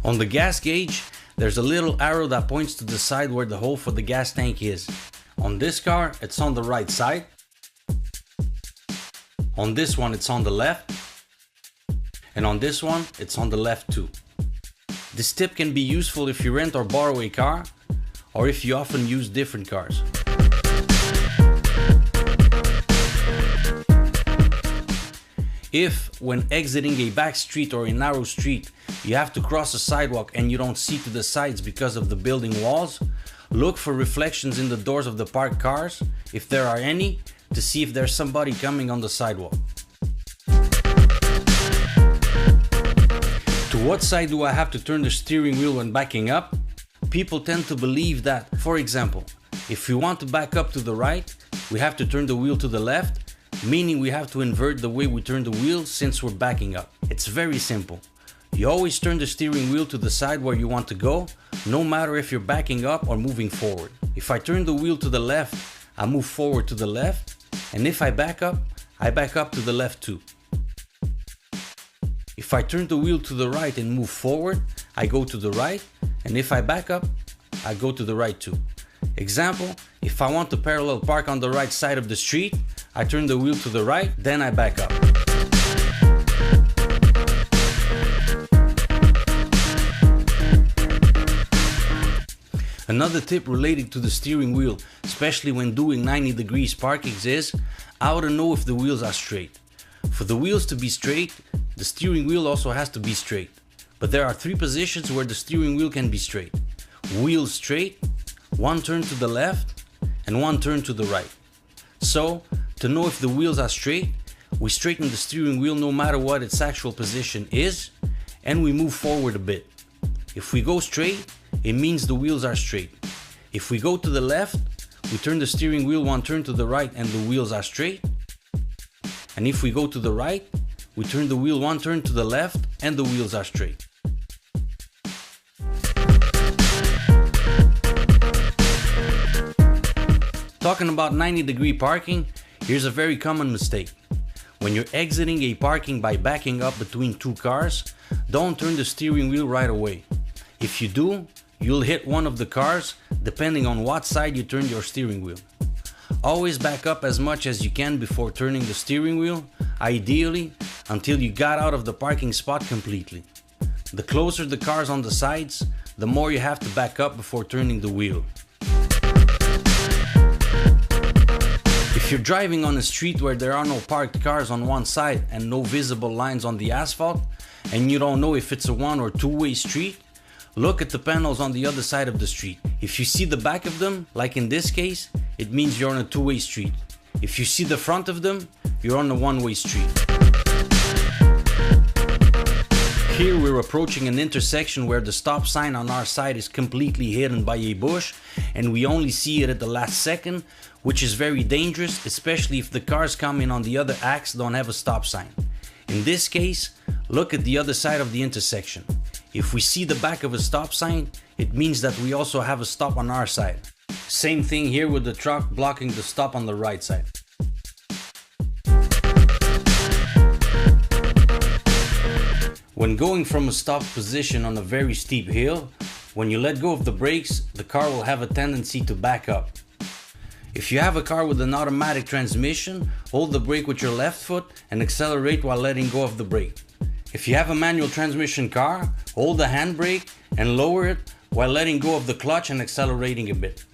On the gas gauge, there's a little arrow that points to the side where the hole for the gas tank is. On this car, it's on the right side. On this one, it's on the left. And on this one, it's on the left too. This tip can be useful if you rent or borrow a car, or if you often use different cars. If, when exiting a back street or a narrow street, you have to cross a sidewalk and you don't see to the sides because of the building walls, look for reflections in the doors of the parked cars, if there are any, to see if there's somebody coming on the sidewalk. To what side do I have to turn the steering wheel when backing up? People tend to believe that, for example, if we want to back up to the right, we have to turn the wheel to the left, meaning we have to invert the way we turn the wheel since we're backing up. It's very simple. You always turn the steering wheel to the side where you want to go, no matter if you're backing up or moving forward. If I turn the wheel to the left, I move forward to the left, and if I back up to the left too. If I turn the wheel to the right and move forward, I go to the right, and if I back up, I go to the right too. Example, if I want to parallel park on the right side of the street, I turn the wheel to the right, then I back up. Another tip related to the steering wheel, especially when doing 90 degrees parkings, is how to know if the wheels are straight. For the wheels to be straight, the steering wheel also has to be straight. But there are 3 positions where the steering wheel can be straight. Wheel straight, 1 turn to the left, and 1 turn to the right. So, to know if the wheels are straight, we straighten the steering wheel no matter what its actual position is, and we move forward a bit. If we go straight, it means the wheels are straight. If we go to the left, we turn the steering wheel 1 turn to the right and the wheels are straight. And if we go to the right, we turn the wheel 1 turn to the left and the wheels are straight. Talking about 90-degree parking, here's a very common mistake. When you're exiting a parking by backing up between 2 cars, don't turn the steering wheel right away. If you do, you'll hit one of the cars depending on what side you turn your steering wheel. Always back up as much as you can before turning the steering wheel, ideally until you got out of the parking spot completely. The closer the cars on the sides, the more you have to back up before turning the wheel. If you're driving on a street where there are no parked cars on one side and no visible lines on the asphalt, and you don't know if it's a 1 or 2-way street, look at the panels on the other side of the street. If you see the back of them, like in this case, it means you're on a 2-way street. If you see the front of them, you're on a 1-way street. Here we're approaching an intersection where the stop sign on our side is completely hidden by a bush and we only see it at the last second, which is very dangerous, especially if the cars coming on the other axle don't have a stop sign. In this case, look at the other side of the intersection. If we see the back of a stop sign, it means that we also have a stop on our side. Same thing here with the truck blocking the stop on the right side. When going from a stop position on a very steep hill, when you let go of the brakes, the car will have a tendency to back up. If you have a car with an automatic transmission, hold the brake with your left foot and accelerate while letting go of the brake. If you have a manual transmission car, hold the handbrake and lower it while letting go of the clutch and accelerating a bit.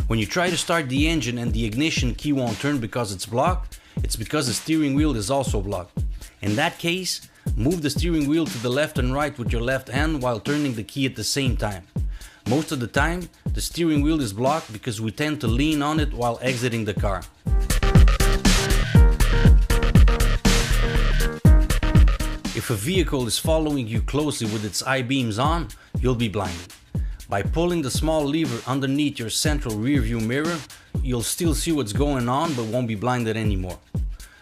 When you try to start the engine and the ignition key won't turn because it's blocked, it's because the steering wheel is also blocked. In that case, move the steering wheel to the left and right with your left hand while turning the key at the same time. Most of the time, the steering wheel is blocked because we tend to lean on it while exiting the car. If a vehicle is following you closely with its I-beams on, you'll be blinded. By pulling the small lever underneath your central rear view mirror, you'll still see what's going on but won't be blinded anymore.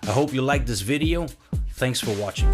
I hope you liked this video. Thanks for watching.